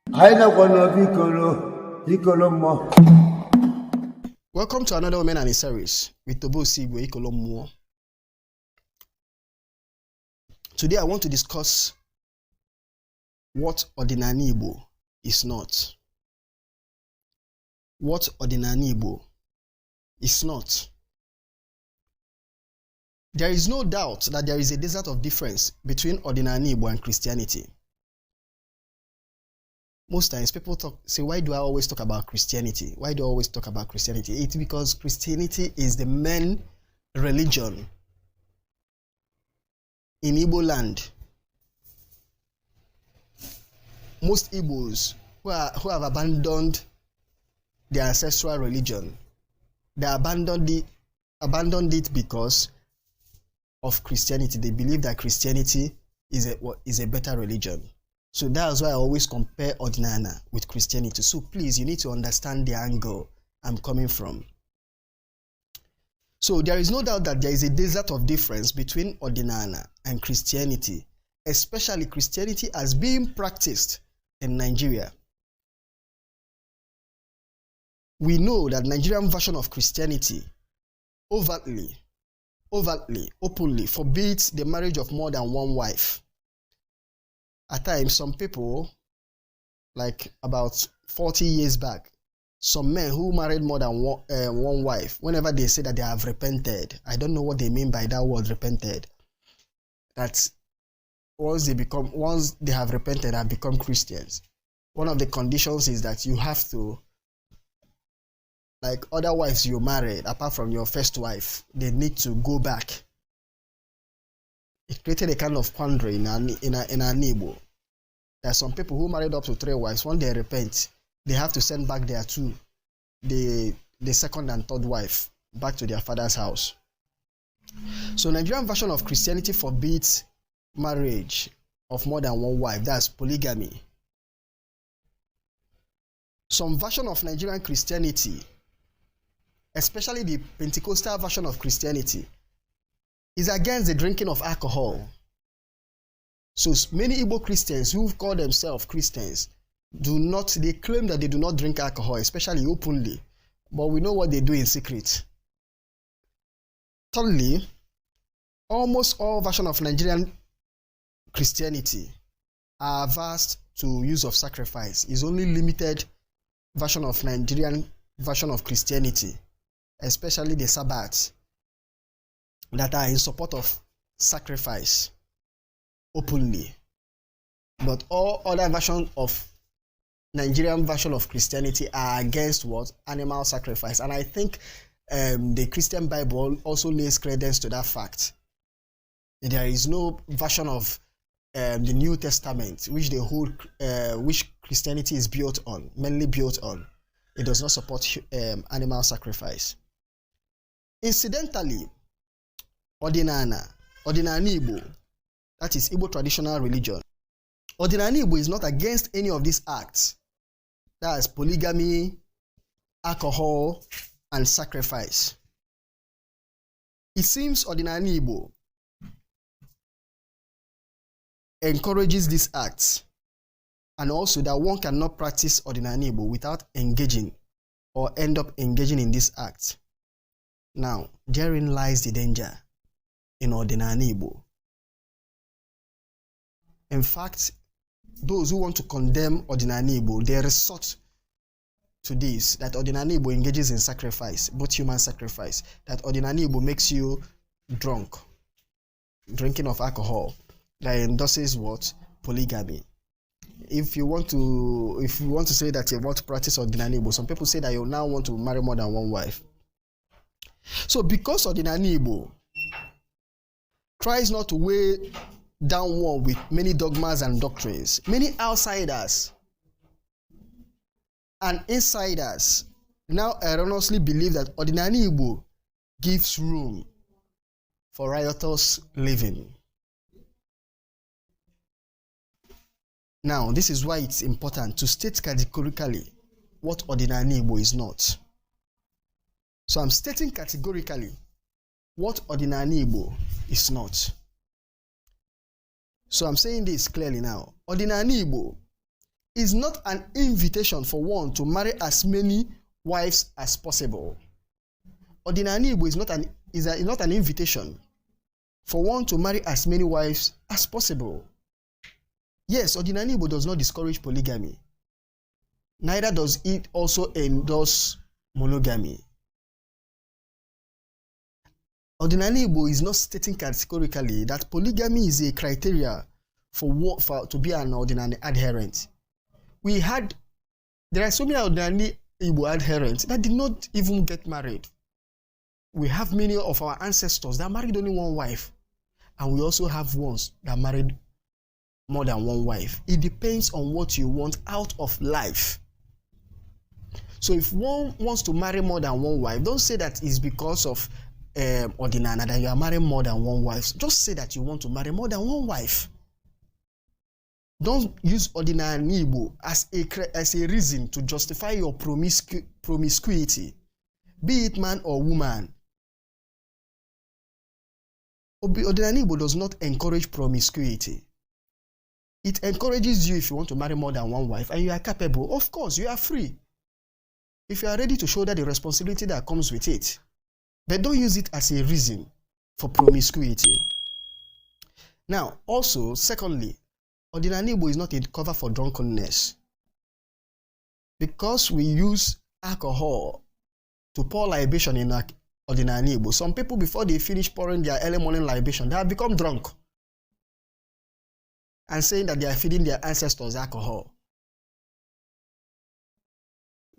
Welcome to another Odinani series with Odinani Igbo. Today I want to discuss what Odinani Igbo is not. What Odinani Igbo is not. There is no doubt that there is a desert of difference between Odinani Igbo and Christianity. Most times people say, why do I always talk about Christianity? Why do I always talk about Christianity? It's because Christianity is the main religion in Igbo land. Most Igbos who have abandoned their ancestral religion, they abandoned it because of Christianity. They believe that Christianity is a better religion. So that's why I always compare Odinnana with Christianity. So please, you need to understand the angle I'm coming from. So there is no doubt that there is a desert of difference between Odinnana and Christianity, especially Christianity as being practiced in Nigeria. We know that Nigerian version of Christianity overtly, openly forbids the marriage of more than one wife. At times, some people, like about 40 years back, some men who married more than one wife, whenever they say that they have repented, I don't know what they mean by that word repented, that once they have repented and become Christians, one of the conditions is that you have to, like other wives you married, apart from your first wife, they need to go back. It created a kind of quandary in our Igbo. There are some people who married up to 3 wives. When they repent, they have to send back their the second and third wife, back to their father's house. So Nigerian version of Christianity forbids marriage of more than one wife. That's polygamy. Some version of Nigerian Christianity, especially the Pentecostal version of Christianity, is against the drinking of alcohol. So many Igbo Christians who call themselves Christians they claim that they do not drink alcohol, especially openly, but we know what they do in secret. Thirdly, almost all versions of Nigerian Christianity are averse to use of sacrifice. It's only limited version of Nigerian version of Christianity, especially the Sabbaths, that are in support of sacrifice openly. But all other versions of Nigerian version of Christianity are against what? Animal sacrifice. And I think the Christian Bible also lays credence to that fact. There is no version of the New Testament which Christianity is mainly built on. It does not support animal sacrifice. Incidentally, Odinani Igbo, that is Igbo traditional religion, Odinani Igbo is not against any of these acts. That is polygamy, alcohol, and sacrifice. It seems Odinani Igbo encourages these acts, and also that one cannot practice Odinani Igbo without engaging or end up engaging in these acts. Now, therein lies the danger in Odinani Igbo. In fact, those who want to condemn Odinani Igbo, they resort to this, that Odinani Igbo engages in sacrifice, both human sacrifice, that Odinani Igbo makes you drunk, drinking of alcohol, that endorses what? Polygamy. If you want to say that you want to practice Odinani Igbo, some people say that you now want to marry more than one wife. So because Odinani Igbo tries not to weigh down one with many dogmas and doctrines, many outsiders and insiders now erroneously believe that Odinani Igbo gives room for riotous living. Now, this is why it's important to state categorically what Odinani Igbo is not. So I'm stating categorically what Odinani Igbo is not. So I'm saying this clearly now. Odinani Igbo is not an invitation for one to marry as many wives as possible. Odinani Igbo is not an invitation for one to marry as many wives as possible. Yes, Odinani Igbo does not discourage polygamy. Neither does it also endorse monogamy. Odinani Igbo is not stating categorically that polygamy is a criteria to be an Odinani adherent. There are so many Odinani Igbo adherents that did not even get married. We have many of our ancestors that married only one wife, and we also have ones that married more than one wife. It depends on what you want out of life. So if one wants to marry more than one wife, don't say that it's because of Odinnana that you are marrying more than one wife. Just say that you want to marry more than one wife. Don't use Odinani Igbo as a reason to justify your promiscuity, be it man or woman. Odinani Igbo does not encourage promiscuity. It encourages you if you want to marry more than one wife and you are capable. Of course, you are free. If you are ready to shoulder the responsibility that comes with it. But don't use it as a reason for promiscuity. Now, also, secondly, Odinani Igbo is not a cover for drunkenness. Because we use alcohol to pour libation in Odinani Igbo, some people, before they finish pouring their early morning libation, they have become drunk and saying that they are feeding their ancestors alcohol.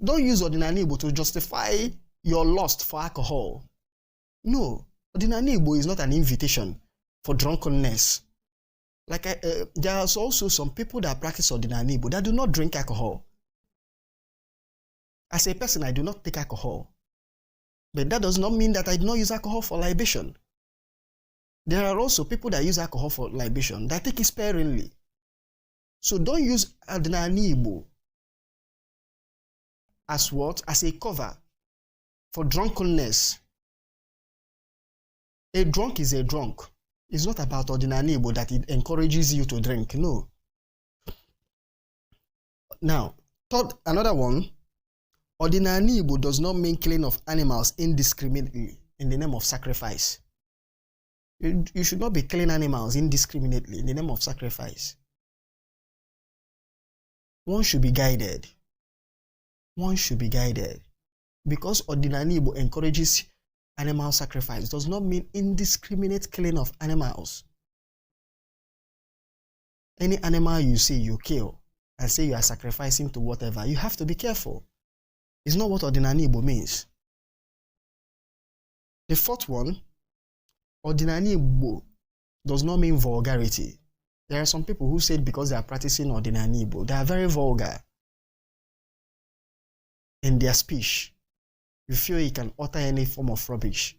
Don't use Odinani Igbo to justify your lust for alcohol. No, Odinani Igbo is not an invitation for drunkenness. There are also some people that practice Odinani Igbo that do not drink alcohol. As a person, I do not take alcohol. But that does not mean that I do not use alcohol for libation. There are also people that use alcohol for libation that take it sparingly. So don't use Odinani Igbo as what? As a cover for drunkenness. A drunk is a drunk. It's not about Odinani Igbo that it encourages you to drink. No. Now, another one. Odinani Igbo does not mean killing of animals indiscriminately in the name of sacrifice. You should not be killing animals indiscriminately in the name of sacrifice. One should be guided. One should be guided. Because Odinani Igbo encourages animal sacrifice does not mean indiscriminate killing of animals. Any animal you see, you kill and say you are sacrificing to whatever, you have to be careful. It's not what Odinani Igbo means. The fourth one, Odinani Igbo does not mean vulgarity. There are some people who said because they are practicing Odinani Igbo, they are very vulgar in their speech. You feel you can utter any form of rubbish,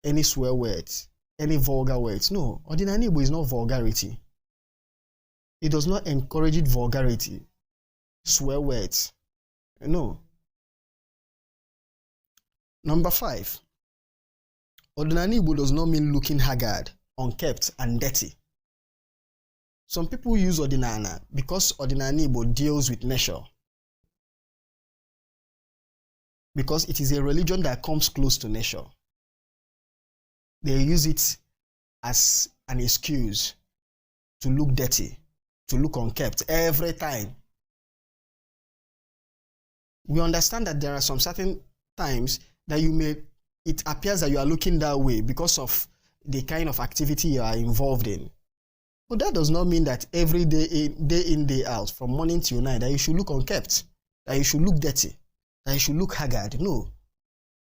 any swear words, any vulgar words. No, Odinani Igbo is not vulgarity. It does not encourage vulgarity, swear words. No. Number 5. Odinani Igbo does not mean looking haggard, unkept, and dirty. Some people use Odinnana because Odinani Igbo deals with nature. Because it is a religion that comes close to nature. They use it as an excuse to look dirty, to look unkept every time. We understand that there are some certain times that it appears that you are looking that way because of the kind of activity you are involved in. But that does not mean that every day in, day out, from morning till night, that you should look unkept, that you should look dirty, that you should look haggard. No,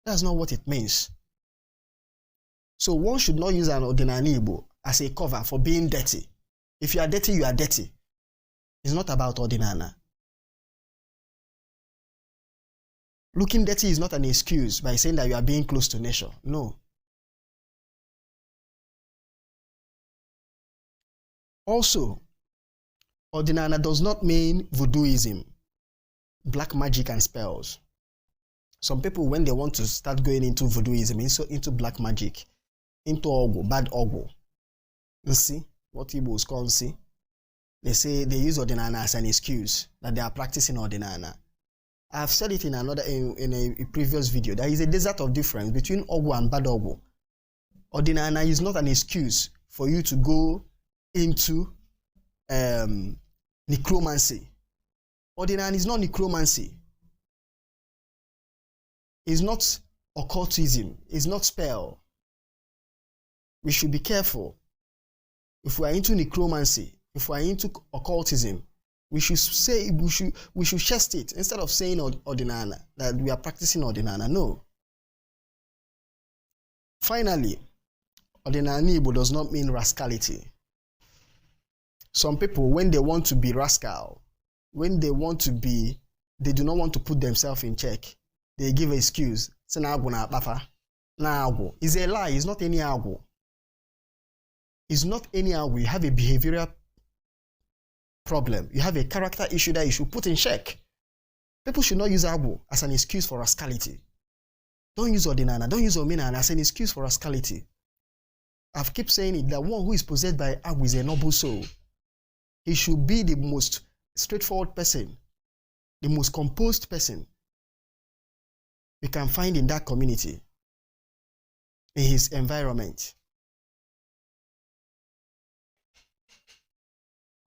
that's not what it means. So one should not use an Odinani Igbo as a cover for being dirty. If you are dirty, you are dirty. It's not about Odinnana. Looking dirty is not an excuse by saying that you are being close to nature. No. Also, Odinnana does not mean voodooism, black magic and spells. Some people, when they want to start going into voodooism, into black magic, into ogu, bad ogu, you see what Igbos call see, They say they use Odinnana as an excuse that they are practicing Odinnana. I've said it in a previous video. There is a desert of difference between Ogwo and bad Ogwo. Odinnana is not an excuse for you to go into necromancy. Odinnana is not necromancy. It's not occultism. It's not spell. We should be careful. If we are into necromancy, if we are into occultism, we should chest it instead of saying Odinnana, that we are practicing Odinnana. No. Finally, Odinani Igbo does not mean rascality. Some people, when they want to be rascal, when they do not want to put themselves in check, they give an excuse. It's a lie. It's not any agwo. It's not any agwo. You have a behavioral problem. You have a character issue that you should put in check. People should not use agwo as an excuse for rascality. Don't use Odinnana, don't use Omenana as an excuse for rascality. I've kept saying it, that one who is possessed by agwo is a noble soul. He should be the most straightforward person, the most composed person we can find in that community, in his environment.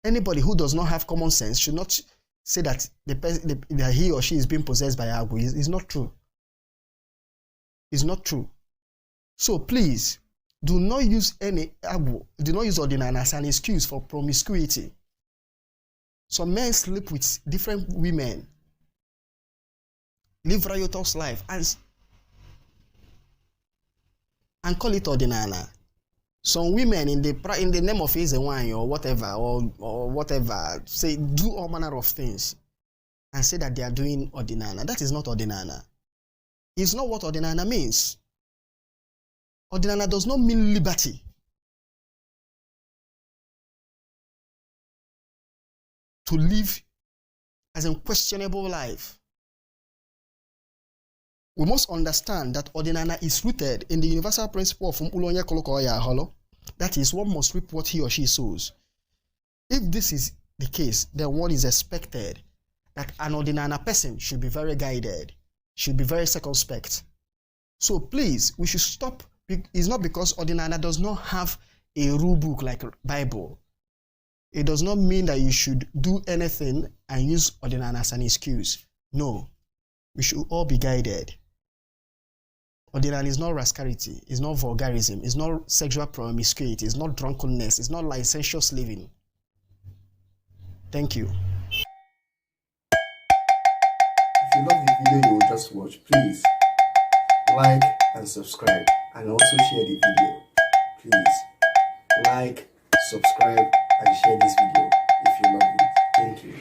Anybody who does not have common sense should not say that that he or she is being possessed by agwo. It's not true. It's not true. So please, do not use any agwo, do not use Odinnana as an excuse for promiscuity. Some men sleep with different women, live riotous life, and call it Odinnana. Some women in the name of Ezewanyi or whatever, say do all manner of things and say that they are doing Odinnana. That is not Odinnana. It's not what Odinnana means. Odinnana does not mean liberty. To live as a unquestionable life. We must understand that Odinnana is rooted in the universal principle of Ulonya Kolokoya Holo. That is, one must reap what he or she sows. If this is the case, then one is expected that an Odinnana person should be very guided, should be very circumspect. So please, we should stop. It's not because Odinnana does not have a rule book like Bible. It does not mean that you should do anything and use Odinnana as an excuse. No, we should all be guided. Odinnana is not rascality, it's not vulgarism, it's not sexual promiscuity, it's not drunkenness, it's not licentious living. Thank you. If you love the video you will just watch, please like and subscribe, and also share the video. Please like, subscribe, and share this video if you love it. Thank you.